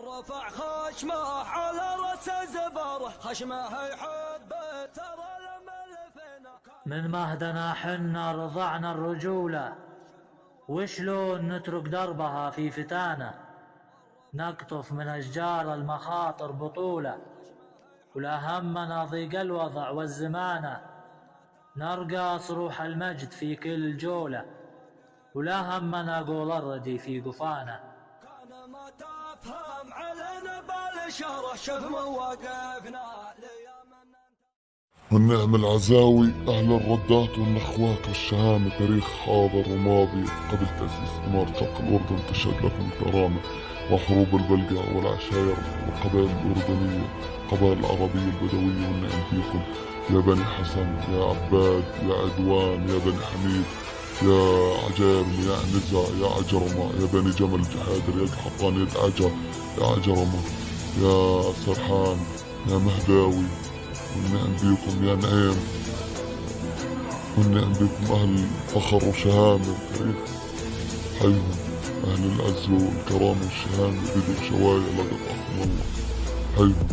رفع خشمه على رأس زبره، خشمه يحب ترى الملفنا. من مهدنا حنا رضعنا الرجولة، وشلون نترك دربها في فتانة. نقطف من أشجار المخاطر بطولة، ولا همنا ضيق الوضع والزمانة. نرقى صروح المجد في كل جولة، ولا همنا قول الردي في قفانة. كان ما تفهم علينا بالإشارة، شوف مواقفنا ليامنا. والنعم العزاوي أهل الردات والنخوات والشهامة، تاريخ حاضر وماضي قبل تأسيس إمارة شرق الأردن تشهد لكم كرامة. وحروب البلقاء والعشائر والقبائل الأردنية، القبائل العربية البدوية، والنعم فيكم يا بني حسن، يا عباد، يا عدوان، يا بني حميد، يا عجيرمة، يا عنزة، يا عجرمة، يا بني جمل جحادر، يا قحطان، يا عجا، يا عجرمة، يا سرحان، يا مهداوي. والنعم بيكم يا نعيم، والنعم بيكم أهل فخر وشهامة وتاريخ. حيهم أهل العز والكرامة والشهامة، بدوا شوايا لقطعهم الله. حيهم.